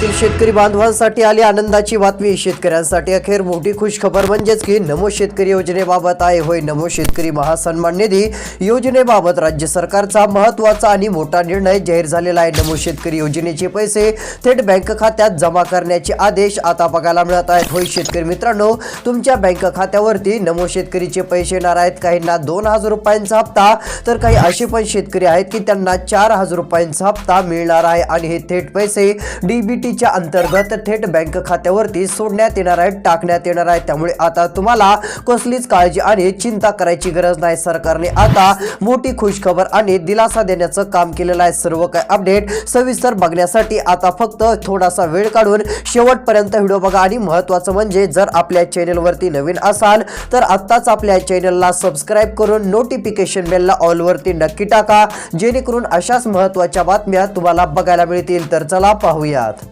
राज्यातील शेतकरी बांधवांसाठी आली आनंदाची बातमी। शेतकऱ्यांसाठी अखेर मोठी खुशखबर म्हणजेच की नमो शेतकरी योजनेबाबत आहे। होय, नमो शेतकरी महासन्मान निधी योजनेबाबत राज्य सरकारचा महत्त्वाचा आणि मोठा निर्णय जाहीर झालेला आहे। नमो शेतकरी योजनेचे पैसे थेट बँक खात्यात जमा करण्याचे आदेश आता बघायला मिळत आहेत। होय शेतकरी मित्रांनो, तुमच्या बँक खात्यावरती नमो शेतकरीचे पैसे येणार आहेत। काहींना 2000 रुपयांचा हप्ता, तर काही असे पण शेतकरी आहेत की त्यांना 4000 रुपयांचा हप्ता मिळणार आहे आणि हे थेट पैसे डीबीटीच्या अंतर्गत थेट बँक खात्यावरती सोडण्यात येणार आहेत, टाकण्यात येणार आहे। त्यामुळे आता तुम्हाला कसलीच काळजी आणि चिंता करायची गरज नाही। सरकारने आता मोठी खुशखबर आणि दिलासा देण्याचं काम केलेलं आहे। सर्व काही अपडेट सविस्तर बघण्यासाठी आता फक्त थोडासा वेळ काढून शेवटपर्यंत व्हिडिओ बघा। आणि महत्त्वाचं म्हणजे जर आपल्या चॅनलवरती नवीन असाल तर आत्ताच आपल्या चॅनलला सबस्क्राइब करून नोटिफिकेशन बेलला ऑल वरती नक्की टाका, जेणेकरून अशाच महत्त्वाच्या बातम्या तुम्हाला बघायला मिळतील। तर चला पाहूयात।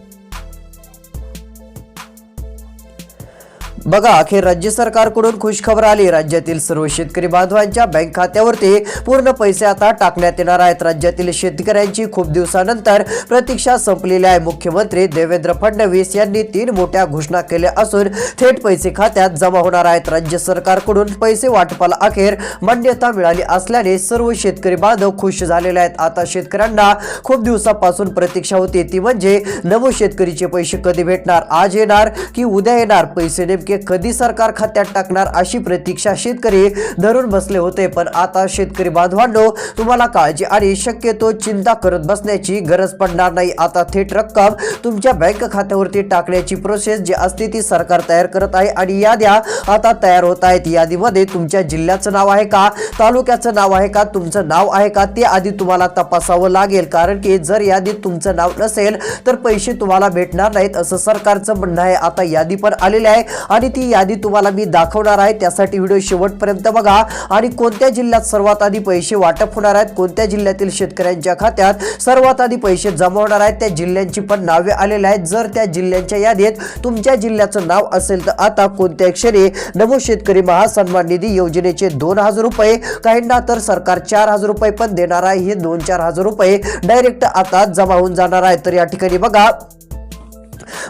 बघा, अखेर राज्य सरकारकडून खुशखबर आली। राज्यातील सर्व शेतकरी बांधवांच्या बँक खात्यावरती पूर्ण पैसे आता टाकण्यात येणार आहेत। राज्यातील शेतकऱ्यांची खूप दिवसानंतर प्रतीक्षा संपलेली आहे। मुख्यमंत्री देवेंद्र फडणवीस यांनी 3 मोठ्या घोषणा केल्या असून थेट पैसे खात्यात जमा होणार आहेत। राज्य सरकारकडून पैसे वाटपाला अखेर मान्यता मिळाली असल्याने सर्व शेतकरी बांधव खुश झालेले आहेत। आता शेतकऱ्यांना खूप दिवसापासून प्रतीक्षा होती, ती म्हणजे नमो शेतकरीचे पैसे कधी भेटणार, आज येणार की उद्या येणार, पैसे नेमके कधी सरकार खात्यात टाकणार अशी प्रतीक्षा शेतकरी धरून बसले होते। पण आता शेतकरी बांधवांनो, तुम्हाला काळजी आणि शक्यतो चिंता करत बसण्याची गरज पडणार नाही। आता थेट रक्कम तुमच्या बँक खात्यावरती टाकण्याची प्रोसेस जी असते ती सरकार तयार करत आहे आणि याद्या आता तयार होत आहेत। यादीमध्ये तुमच्या जिल्ह्याचं नाव आहे का, तालुक्याचं नाव आहे का, तुमचं नाव आहे का, ते आधी तुम्हाला तपासावं लागेल। कारण की जर यादीत तुमचं नाव नसेल तर पैसे तुम्हाला भेटणार नाहीत असं सरकारचं म्हणणं आहे। आता यादी पण आलेली आहे आणि ती यादी तुम्हाला मी दाखवणार आहे, त्यासाठी व्हिडिओ शेवटपर्यंत बघा। आणि कोणत्या जिल्ह्यात सर्वात आधी पैसे वाटप होणार आहेत, कोणत्या जिल्ह्यातील शेतकऱ्यांच्या खात्यात सर्वात आधी पैसे जमा होणार आहेत, त्या जिल्ह्यांची पण नावे आलेली आहेत। जर त्या जिल्ह्यांच्या यादीत तुमच्या जिल्ह्याचं नाव असेल तर आता कोणत्या क्षणी नमो शेतकरी महासन्मान निधी योजनेचे 2000 रुपये, काहींना तर सरकार 4000 रुपये पण देणार आहे। हे 2-4000 रुपये डायरेक्ट आता जमा होऊन जाणार आहे। तर या ठिकाणी बघा,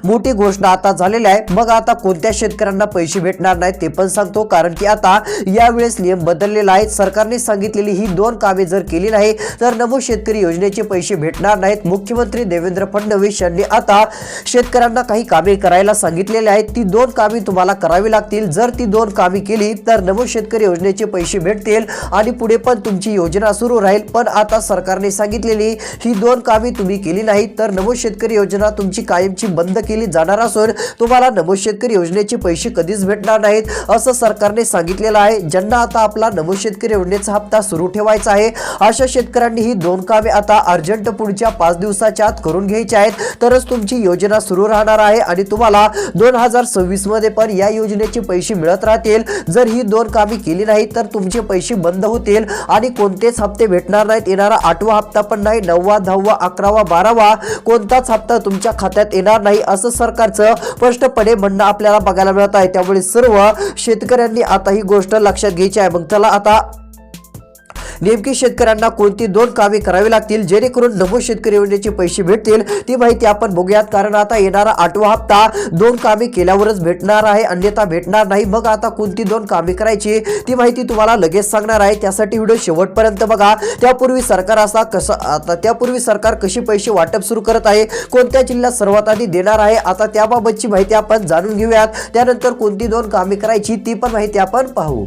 मोठी घोषणा आता झालेली आहे। मग आता कोणत्या शेतकऱ्यांना पैसे भेटणार नाहीत ते पण सांगतो, कारण की आता यावेळेस नियम बदललेला आहे। सरकारने सांगितलेली ही 2 कामे जर केली नाही तर नमो शेतकरी योजनेचे पैसे भेटणार नाहीत। मुख्यमंत्री देवेंद्र फडणवीस यांनी आता शेतकऱ्यांना काही कामे करायला सांगितलेले आहेत। ती 2 कामे तुम्हाला करावी लागतील। जर ती 2 कामे केली तर नमो शेतकरी योजनेचे पैसे भेटतील आणि पुढे पण तुमची योजना सुरू राहील। पण आता सरकारने सांगितलेली ही 2 कामे तुम्ही केली नाही तर नमो शेतकरी योजना तुमची कायमची बंद केली जाणार असून तुम्हाला नमो शेतकरी योजनेचे पैसे कधीच भेटणार नाहीत असं सरकारने सांगितलेलं आहे। ज्यांना आता आपला नमो शेतकरी योजनेचा हप्ता सुरू ठेवायचा आहे अशा शेतकऱ्यांनी ही 2 कामे आता अर्जंट पुढच्या 5 दिवसाच्या आत करून घ्यायची आहेत, तरच तुमची योजना सुरू राहणार आहे आणि तुम्हाला 2026 मध्ये पण या योजनेचे पैसे मिळत राहतील। जर ही 2 कामे केली नाही तर तुमचे पैसे बंद होतील आणि कोणतेच हप्ते भेटणार नाहीत। येणारा 8वा हप्ता पण नाही, 9वा, 10वा, 11वा, 12वा कोणताच हप्ता तुमच्या खात्यात येणार नाही असं सरकारचं स्पष्टपणे म्हणणं आपल्याला बघायला मिळत आहे। त्यामुळे सर्व शेतकऱ्यांनी आता ही गोष्ट लक्षात घ्यायची आहे। मग चला आता नेमकी शेतकऱ्यांना कोणती 2 कामे करावी लागतील जेणेकरून नमो शेतकरी योजनेचे पैसे भेटतील ती माहिती आपण बघूयात। कारण आता येणारा 8वा हप्ता 2 कामे केल्यावरच भेटणार आहे, अन्यथा भेटणार नाही। मग आता कोणती 2 कामे करायची ती माहिती तुम्हाला लगेच सांगणार आहे, त्यासाठी व्हिडिओ शेवटपर्यंत बघा। त्यापूर्वी सरकार कशी पैसे वाटप सुरू करत आहे, कोणत्या जिल्ह्यात सर्वात आधी देणार आहे, आता त्याबाबतची माहिती आपण जाणून घेऊयात। त्यानंतर कोणती 2 कामे करायची ती पण माहिती आपण पाहू।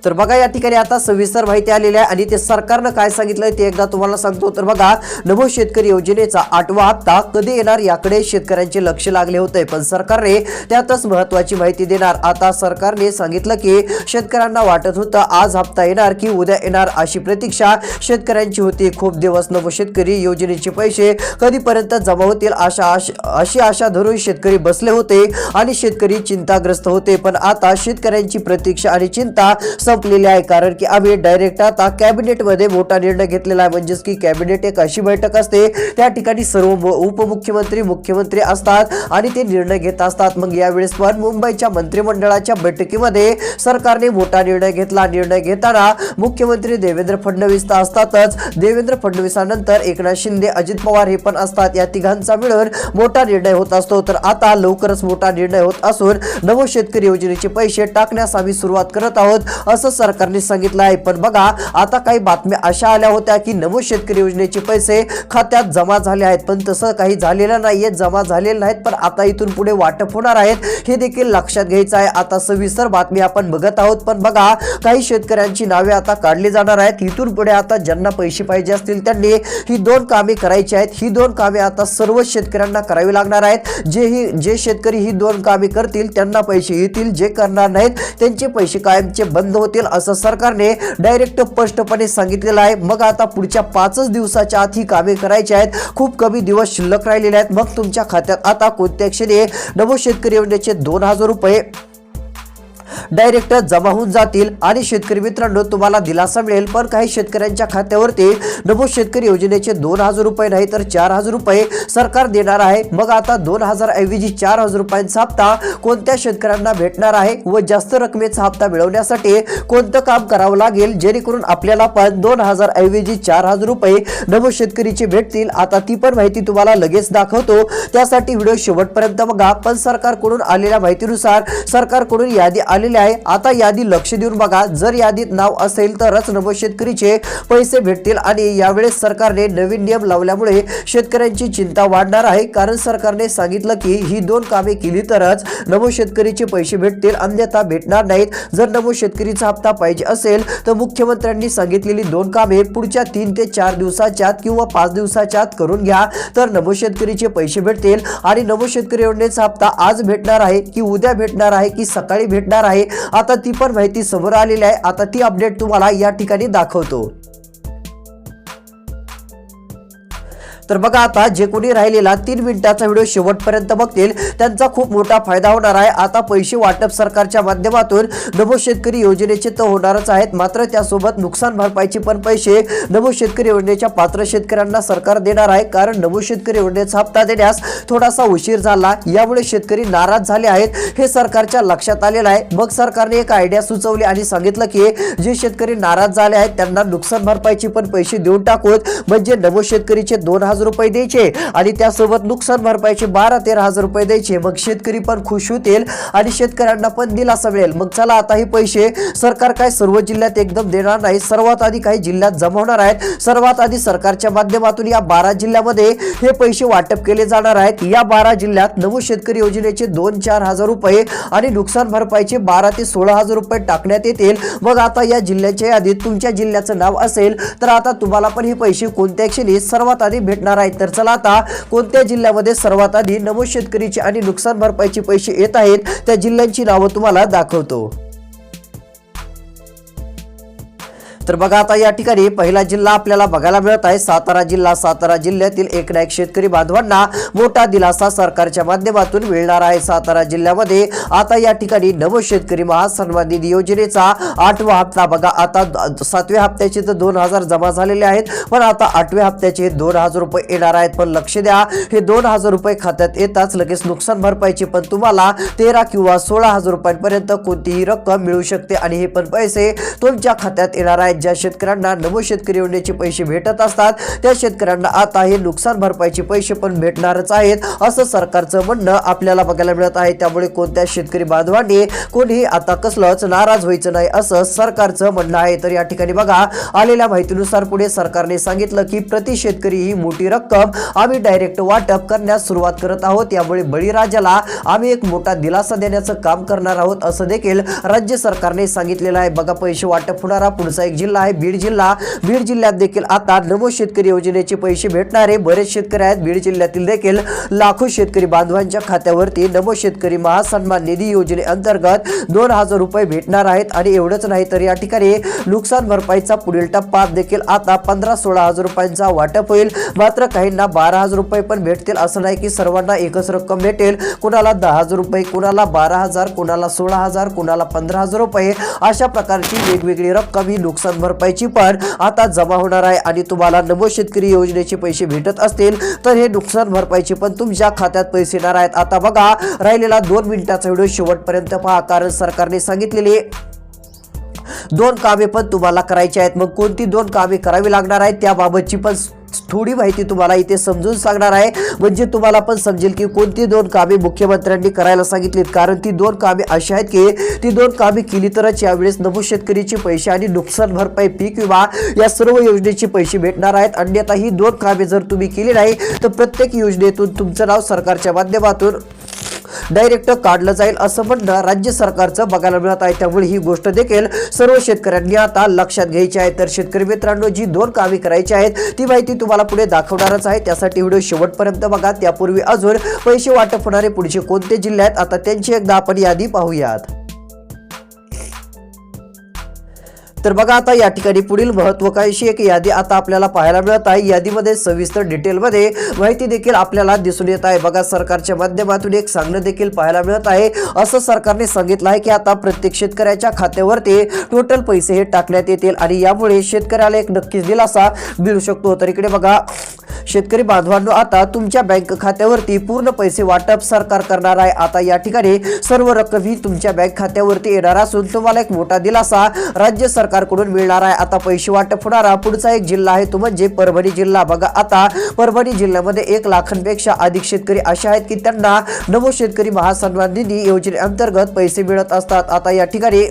तर बघा, या ठिकाणी आता सविस्तर माहिती आलेली आहे आणि ते सरकारने काय सांगितलंय ते एकदा तुम्हाला सांगतो। तर बघा, नमो शेतकरी योजनेचा 8वा हप्ता कधी येणार याकडे शेतकऱ्यांचे लक्ष लागले होते, पण सरकारने त्यातच महत्त्वाची माहिती देणार। आता सरकारने सांगितलं की शेतकऱ्यांना वाटत होतं आज हप्ता येणार की उद्या येणार अशी प्रतीक्षा शेतकऱ्यांची होती। खूप दिवस नमो शेतकरी योजनेचे पैसे कधीपर्यंत जमा होतील अशी आशा धरून शेतकरी बसले होते आणि शेतकरी चिंताग्रस्त होते। पण आता शेतकऱ्यांची प्रतीक्षा आणि चिंता संपलेली आहे, कारण की आम्ही डायरेक्ट आता कॅबिनेटमध्ये मोठा निर्णय घेतलेला आहे. म्हणजेच की कॅबिनेट एक अशी बैठक असते, त्या ठिकाणी सर्व उपमुख्यमंत्री मुख्यमंत्री असतात आणि ते निर्णय घेत असतात. मग यावेळेस पण मुंबईच्या मंत्रिमंडळाच्या बैठकीमध्ये सरकारने मोठा निर्णय घेतला. निर्णय घेताना मुख्यमंत्री देवेंद्र फडणवीस तर असतातच, देवेंद्र फडणवीसानंतर एकनाथ शिंदे अजित पवार हे पण असतात. या तिघांचा मिळून मोठा निर्णय होत असतो. तर आता लवकरच मोठा निर्णय होत असून नमो शेतकरी योजनेचे पैसे टाकण्यास आम्ही सुरुवात करत आहोत असं सरकारने सांगितलं आहे. पण बघा, आता काही बातम्या अशा आल्या होत्या की नमो शेतकरी योजनेचे पैसे खात्यात जमा झाले आहेत, पण तसं काही झालेलं नाहीये, जमा झालेले नाहीत. पण आता इथून पुढे वाटप होणार आहेत हे देखील लक्षात घ्यायचं आहे. आता सविस्तर बातमी आपण बघत आहोत. पण बघा, काही शेतकऱ्यांची नावे आता काढली जाणार आहेत. इथून पुढे आता ज्यांना पैसे पाहिजे असतील त्यांनी ही 2 कामे करायची आहेत. ही 2 कामे आता सर्व शेतकऱ्यांना करावी लागणार आहेत. जे शेतकरी ही 2 कामे करतील त्यांना पैसे येतील, जे करणार नाहीत त्यांचे पैसे कायमचे बंद होतील असं सरकारने डायरेक्ट स्पष्टपणे सांगितलेलं आहे. मग आता पुढच्या 5 दिवसाच्या आत ही कामे करायची आहेत. खूप कमी दिवस शिल्लक राहिलेले आहेत. मग तुमच्या खात्यात आता कोणत्या क्षणी नमो शेतकरी योजनेचे 2000 रुपये डायरेक्ट जमा होऊन जातील आणि शेतकरी मित्रांनो तुम्हाला दिलासा मिळेल. पण काही शेतकऱ्यांच्या खात्यावरती नमो शेतकरी योजनेचे 2000 रुपये नाही तर 4000 रुपये सरकार देणार आहे. मग आता 2000 ऐवजी 4000 रुपयांचा हप्ता कोणत्या शेतकऱ्यांना भेटणार आहे व जास्त रकमेचा हप्ता मिळवण्यासाठी कोणतं काम करावं लागेल जेणेकरून आपल्याला पण 2000 ऐवजी 4000 रुपये नमो शेतकरीचे भेटतील. आता ती पण माहिती तुम्हाला लगेच दाखवतो, त्यासाठी व्हिडिओ शेवटपर्यंत बघा. पण सरकारकडून आलेल्या माहितीनुसार सरकारकडून यादी आलेली आहे. आता यादी लक्ष देऊन बघा. जर यादीत नाव असेल तरच नमो शेतकरीचे पैसे भेटतील. आणि यावेळेस सरकारने नवीन नियम लावल्यामुळे शेतकऱ्यांची चिंता वाढणार आहे, कारण सरकारने सांगितलं की ही 2 कामे केली तरच नमो शेतकरीचे पैसे भेटतील, अन्यथा भेटणार नाहीत. जर नमो शेतकरीचा हप्ता पाहिजे असेल तर मुख्यमंत्र्यांनी सांगितलेली 2 कामे पुढच्या 3 ते 4 दिवसाच्या आत किंवा 5 दिवसाच्या आत करून घ्या, तर नमो शेतकरीचे पैसे भेटतील. आणि नमो शेतकरी योजनेचा हप्ता आज भेटणार आहे की उद्या भेटणार आहे की सकाळी भेटणार आहे, आता ती पण माहिती समोर आलेली आहे. आता ती अपडेट तुम्हाला या ठिकाणी दाखवतो. तर बघा, आता जे कोणी राहिलेला 3 मिनिटाचा व्हिडिओ शेवटपर्यंत बघतील त्यांचा खूप मोठा फायदा होणार आहे. आता पैसे वाटप सरकारच्या माध्यमातून नमो शेतकरी योजनेचे तर होणारच आहेत, मात्र त्यासोबत नुकसान भरपाईचे पण पैसे नमो शेतकरी योजनेच्या पात्र शेतकऱ्यांना सरकार देणार आहे. कारण नमो शेतकरी योजनेचा हप्ता देण्यास थोडासा उशीर झाला, यामुळे शेतकरी नाराज झाले आहेत हे सरकारच्या लक्षात आलेलं आहे. मग सरकारने एक आयडिया सुचवली आणि सांगितलं की जे शेतकरी नाराज झाले आहेत त्यांना नुकसान भरपाईचे पण पैसे देऊन टाकूत. म्हणजे नमो शेतकरीचे 2000 रुपये द्यायचे आणि त्यासोबत नुकसान भरपाईचे 12-13 रुपये द्यायचे. मग शेतकरी पण खुश होतील आणि शेतकऱ्यांना पण दिलासा मिळेल. मग चला, आता हे पैसे सरकार काय सर्व जिल्ह्यात एकदम देणार नाही, सर्वात आधी काही जिल्ह्यात जमा होणार आहेत. सर्वात आधी सरकारच्या माध्यमातून या 12 जिल्ह्यामध्ये हे पैसे वाटप केले जाणार आहेत. या 12 जिल्ह्यात नमो शेतकरी योजनेचे 2-4 हजार रुपये आणि नुकसान भरपाईचे 12 ते 16 हजार रुपये टाकण्यात येतील. मग आता या जिल्ह्याच्या यादीत तुमच्या जिल्ह्याचं नाव असेल तर आता तुम्हाला पण हे पैसे कोणत्या क्षणी सर्वात आधी भेटणार आहेत. तर चला, आता कोणत्या जिल्ह्यामध्ये सर्वात आधी नमो शेतकरीचे आणि नुकसान भरपाईचे पैसे येत आहेत त्या जिल्ह्यांची नावं तुम्हाला दाखवतो. तर बघा, आता या ठिकाणी पहिला जिल्हा आपल्याला बघायला मिळत आहे सातारा जिल्हा. सातारा जिल्ह्यातील एकनायक शेतकरी बांधवांना मोठा दिलासा सरकारच्या माध्यमातून मिळणार आहे. सातारा जिल्ह्यामध्ये आता या ठिकाणी नमो शेतकरी महासन्मान निधी योजनेचा 8वा हप्ता बघा. आता 7व्या हप्त्याचे तर 2000 जमा झालेले आहेत, पण आता 8व्या हप्त्याचे 2000 रुपये येणार आहेत. पण लक्ष द्या, हे 2000 रुपये खात्यात येताच लगेच नुकसान भरपाईचे पण तुम्हाला 13 किंवा 16,000 रुपयांपर्यंत कोणतीही रक्कम मिळू शकते आणि हे पण पैसे तुमच्या खात्यात येणार आहेत. ज्या शेतकऱ्यांना नमो शेतकरी योजनेचे पैसे भेटत असतात त्या शेतकऱ्यांना आता हे नुकसान भरपाईचे पैसे पण भेटणारच आहेत असं सरकारचं म्हणणं आपल्याला बघायला मिळत आहे. त्यामुळे कोणत्या शेतकरी बांधवांनी कोणीही आता कसलंच नाराज व्हायचं नाही असं सरकारचं म्हणणं आहे. तर या ठिकाणी बघा, आलेल्या माहितीनुसार पुढे सरकारने सांगितलं की प्रति शेतकरी ही मोठी रक्कम आम्ही डायरेक्ट वाटप करण्यास सुरुवात करत आहोत. यामुळे बळीराजाला आम्ही एक मोठा दिलासा देण्याचं काम करणार आहोत असं देखील राज्य सरकारने सांगितलेलं आहे. बघा, पैसे वाटप होणारा पुढचा एक जिल्हा आहे बीड जिल्हा. बीड जिल्ह्यात देखील आता नमो शेतकरी योजनेचे पैसे भेटणारे बरेच शेतकरी आहेत. बीड जिल्ह्यातील देखील लाखो शेतकरी बांधवांच्या खात्यावरती नमो शेतकरी महासन्मान निधी योजनेअंतर्गत 2,000 रुपये भेटणार आहेत. आणि एवढंच नाही तर या ठिकाणी नुकसान भरपाईचा पुढील टप्पा देखील आता 15-16 हजार रुपयांचा वाटप होईल. मात्र काहींना 12,000 रुपये पण भेटतील. असं नाही की सर्वांना एकच रक्कम भेटेल. कुणाला 10,000 रुपये, कुणाला 12,000, कुणाला 16,000, कुणाला 15,000 रुपये अशा प्रकारची वेगवेगळी रक्कम ही नुकसान भरपाईची पण आता जमा होणार आहे. आणि तुम्हाला नमो शेतकरी योजनेचे पैसे भेटत असतील तर हे नुकसान भरपाईचे पण तुमच्या खात्यात पैसे येणार आहेत. आता बघा राहिलेला 2 मिनिटाचा व्हिडिओ शेवटपर्यंत पहा, कारण सरकारने सांगितलेले 2 कामे पण तुम्हाला करायची आहेत. मग कोणती 2 कामे करावी लागणार आहेत त्याबाबतची पण थोडी माहिती तुम्हाला इथे समजून सांगणार आहे, म्हणजे तुम्हाला पण समजेल की कोणती 2 कामे मुख्यमंत्र्यांनी करायला सांगितलीत. कारण ती 2 कामे अशी आहेत की ती 2 कामे केली तरच यावेळेस नमो शेतकरीचे पैसे आणि नुकसान भरपाई, पीक विमा या सर्व योजनेचे पैसे भेटणार आहेत. अन्यथा ही 2 कामे जर तुम्ही केली नाही तर प्रत्येक योजनेतून तुमचं नाव सरकारच्या माध्यमातून डायरेक्ट काढलं जाईल असं म्हणणं राज्य सरकारचं बघायला मिळत आहे. त्यामुळे ही गोष्ट देखील सर्व शेतकऱ्यांनी आता लक्षात घ्यायची आहे. तर शेतकरी मित्रांनो, जी 2 कामे करायची आहेत ती माहिती तुम्हाला पुढे दाखवणारच आहे. त्यासाठी व्हिडिओ शेवटपर्यंत बघा. त्यापूर्वी अजून पैसे वाटप होणारे पुढचे कोणते जिल्हे आहेत आता त्यांची एकदा आपण यादी पाहूयात. तर बघा आता या ठिकाणी पुढील महत्त्वाकांक्षी एक यादी आता आपल्याला पाहायला मिळत आहे. यादीमध्ये सविस्तर डिटेलमध्ये माहिती देखील आपल्याला दिसून येत आहे. बघा सरकारच्या माध्यमातून एक सांगणं देखील पाहायला मिळत आहे. असं सरकारने सांगितलं आहे की आता प्रत्येक शेतकऱ्याच्या खात्यावरती टोटल पैसे हे टाकण्यात येतील आणि यामुळे शेतकऱ्याला एक नक्कीच दिलासा मिळू शकतो. तर इकडे बघा शेतकरी बांधवांनो, आता तुमच्या बँक खात्यावरती पूर्ण पैसे वाटप सरकार करणार आहे. आता या ठिकाणी सर्व रक्कम ही तुमच्या बँक खात्यावरती येणार असून तुम्हाला एक मोठा दिलासा राज्य सरकारकडून मिळणार आहे. आता पैसे वाटप होणारा पुढचा एक जिल्हा आहे तो म्हणजे परभणी जिल्हा. बघा आता परभणी जिल्ह्यामध्ये 1 लाखांपेक्षा अधिक शेतकरी असे आहेत की त्यांना नमो शेतकरी महासन्मान निधी योजनेअंतर्गत पैसे मिळत असतात. आता या ठिकाणी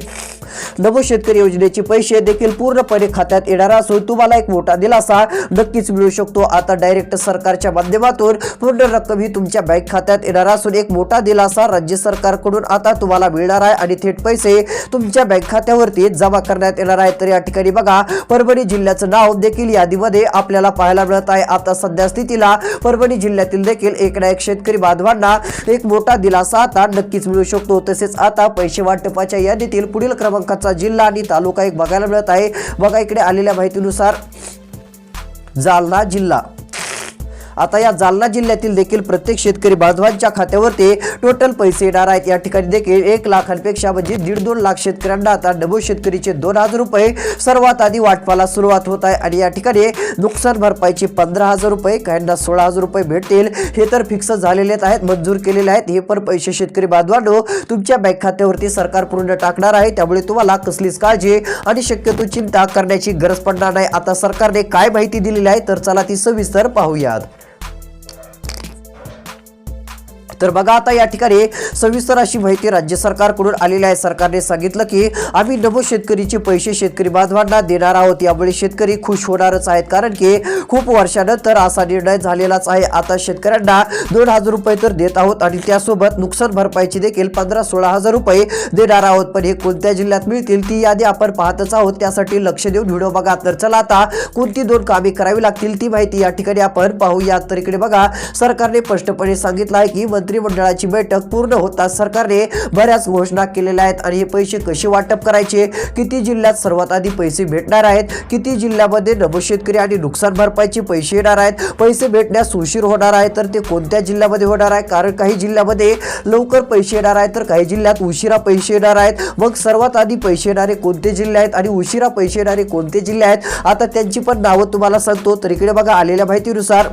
नमो शेतकरी योजनेचे पैसे देखील पूर्णपणे खात्यात येणार असून तुम्हाला एक मोठा दिलासा नक्कीच मिळू शकतो. आता डायरेक्ट सरकारच्या माध्यमातून पूर्ण रक्कम ही तुमच्या बँक खात्यात येणार असून एक मोठा दिलासा राज्य सरकारकडून आता तुम्हाला मिळणार आहे आणि थेट पैसे तुमच्या बँक खात्यावरती जमा करण्यात येणार आहेत. तर या ठिकाणी बघा परभणी जिल्ह्याचं नाव देखील यादीमध्ये आपल्याला पाहायला मिळत आहे. आता सध्या स्थितीला परभणी जिल्ह्यातील देखील एक ना एक शेतकरी बांधवांना एक मोठा दिलासा आता नक्कीच मिळू शकतो. तसेच आता पैसे वाटपाच्या यादीतील पुढील क्रमांकाचा जिल्हा आणि तालुका एक बघायला मिळत आहे. बघा इकडे आलेल्या माहितीनुसार जालना जिल्हा. आता या जालना जिल्ह्यातील देखील प्रत्येक शेतकरी बांधवांच्या खात्यावरती टोटल पैसे येणार आहेत. या ठिकाणी देखील 1 लाखांपेक्षा म्हणजे 1.5-2 लाख शेतकऱ्यांना आता नमो शेतकरीचे 2,000 रुपये सर्वात आधी वाटपाला सुरुवात होत आहे. आणि या ठिकाणी नुकसान भरपाईचे 15,000 रुपये, काहींना 16,000 रुपये भेटतील. हे तर फिक्स झालेले आहेत, मंजूर केलेले आहेत. हे पण पैसे शेतकरी बांधवांनो तुमच्या बँक खात्यावरती सरकार पूर्ण टाकणार आहे. त्यामुळे तुम्हाला कसलीच काळजी आणि शक्यतो चिंता करण्याची गरज पडणार नाही. आता सरकारने काय माहिती दिलेली आहे तर चला ती सविस्तर पाहूयात. तर बघा आता या ठिकाणी सविस्तर अशी माहिती राज्य सरकारकडून आलेली आहे. सरकारने सांगितलं की आम्ही नमो शेतकरीचे पैसे शेतकरी बांधवांना देणार आहोत. यामुळे शेतकरी खुश होणारच आहेत, कारण की खूप वर्षानंतर असा निर्णय झालेलाच आहे. आता शेतकऱ्यांना 2,000 रुपये तर देत आहोत आणि त्यासोबत नुकसान भरपाईची देखील 15-16,000 रुपये देणार आहोत. पण हे कोणत्या जिल्ह्यात मिळतील ती यादी आपण पाहतच आहोत. त्यासाठी लक्ष देऊन व्हिडिओ बघा. तर चला आता कोणती 2 कामे करावी लागतील ती माहिती या ठिकाणी आपण पाहूया. तर इकडे बघा सरकारने स्पष्टपणे सांगितलं आहे की मंत्रिमंडळाची बैठक पूर्ण होताच सरकारने बऱ्याच घोषणा केलेल्या आहेत. आणि हे पैसे कसे वाटप करायचे, किती जिल्ह्यात सर्वात आधी पैसे भेटणार आहेत, किती जिल्ह्यामध्ये नमो शेतकरी आणि नुकसान भरपाईचे पैसे येणार आहेत, पैसे भेटण्यास उशीर होणार आहे तर ते कोणत्या जिल्ह्यामध्ये होणार आहे. कारण काही जिल्ह्यामध्ये लवकर पैसे येणार आहेत तर काही जिल्ह्यात उशिरा पैसे येणार आहेत. मग सर्वात आधी पैसे येणारे कोणते जिल्हे आहेत आणि उशिरा पैसे येणारे कोणते जिल्हे आहेत, आता त्यांची पण नावं तुम्हाला सांगतो. तर इकडे बघा आलेल्या माहितीनुसार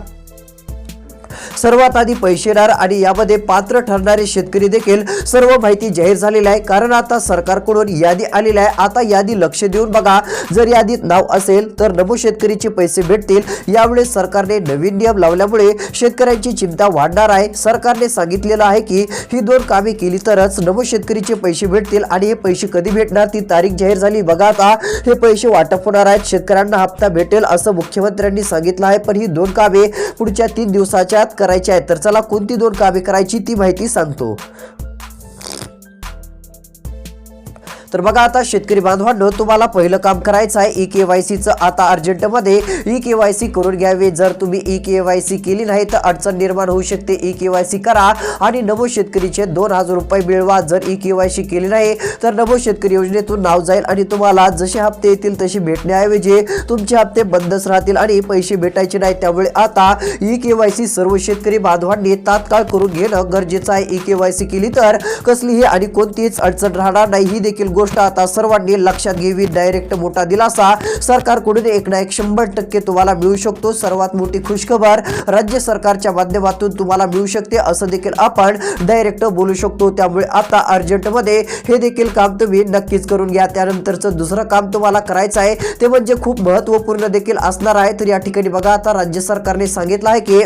सर्वात आधी पैसे येणार आणि यामध्ये पात्र ठरणारे शेतकरी देखील सर्व माहिती जाहीर झालेली आहे. कारण आता सरकारकडून यादी आलेली आहे. आता यादी लक्ष देऊन बघा. जर यादीत नाव असेल तर नमो शेतकरीचे पैसे भेटतील. यावेळेस सरकारने नवीन नियम लावल्यामुळे शेतकऱ्यांची चिंता वाढणार आहे. सरकारने सांगितलेलं आहे की ही 2 कामे केली तरच नमो शेतकरीचे पैसे भेटतील. आणि हे पैसे कधी भेटणार ती तारीख जाहीर झाली. बघा आता हे पैसे वाटप होणार आहेत. शेतकऱ्यांना हप्ता भेटेल असं मुख्यमंत्र्यांनी सांगितलं आहे. पण ही 2 कामे पुढच्या 3 दिवसाच्या आत करायची आहे. तर चला कोणती 2 कामे करायची ती माहिती सांगतो. तर बघा आता शेतकरी बांधवांनो, तुम्हाला पहिलं काम करायचं आहे ई-केवायसीचं आता अर्जंटमध्ये ई-केवायसी करून घ्यावे. जर तुम्ही ई-केवायसी केली नाही तर अडचण निर्माण होऊ शकते. ई-केवायसी करा आणि नमो शेतकरीचे 2000 रुपये मिळवा. जर ई-केवायसी केली नाही तर नमो शेतकरी योजनेतून नाव जाईल आणि तुम्हाला जसे हप्ते येतील तसे भेटण्याऐवजी तुमचे हप्ते बंदच राहतील आणि पैसे भेटायचे नाही. त्यामुळे आता ई-केवायसी सर्व शेतकरी बांधवांनी तात्काळ करून घेणं गरजेचं आहे. ई-केवायसी केली तर कसलीही आणि कोणतीच अडचण राहणार नाही. ही देखील गोष्ट आता सर्वांनी लक्षात घ्यावी. डायरेक्ट मोठा दिलासा सरकारकडून 100% तुम्हाला मिळू शकतो. सर्वात मोठी खुशखबर राज्य सरकारच्या माध्यमातून तुम्हाला मिळू शकते असं देखील आपण डायरेक्ट बोलू शकतो. त्यामुळे आता अर्जंटमध्ये हे देखील काम तुम्ही नक्कीच करून घ्या. त्यानंतरचं दुसरं काम तुम्हाला करायचं आहे ते म्हणजे खूप महत्त्वपूर्ण देखील असणार आहे. तर या ठिकाणी बघा आता राज्य सरकारने सांगितलं आहे की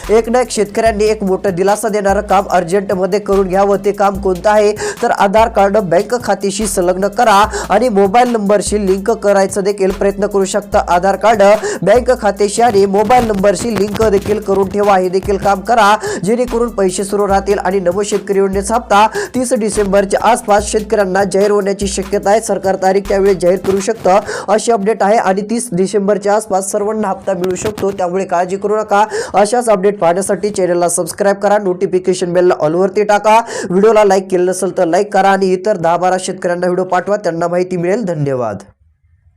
एक ना एक शेतकऱ्यांनी एक मोठं दिलासा देणारं काम अर्जंटमध्ये करून घ्यावं. ते काम कोणतं आहे तर आधार कार्ड बँक खात्याशी संलग्न करा आणि मोबाईल नंबरशी लिंक करायचं देखील प्रयत्न करू शकता. आधार कार्ड बँक खात्याशी आणि मोबाईल नंबरशी लिंक देखील करून ठेवा. हे देखील काम करा जेणेकरून पैसे सुरू राहतील आणि नमो शेतकरी योजनेचा हप्ता 30 डिसेंबरच्या आसपास शेतकऱ्यांना जाहीर होण्याची शक्यता आहे. सरकार तारीख त्यावेळी जाहीर करू शकतं अशी अपडेट आहे आणि 30 डिसेंबरच्या आसपास सर्वांना हप्ता मिळू शकतो. त्यामुळे काळजी करू नका. अशाच अपडेट पाहण्यासाठी चॅनलला सबस्क्राइब करा. नोटिफिकेशन बेलला ऑल वरती टाका. व्हिडिओला लाईक केलं नसेल तर लाईक करा आणि इतर 10-12 शेतकऱ्यांना व्हिडिओ पाठवा. त्यांना माहिती मिळेल. धन्यवाद.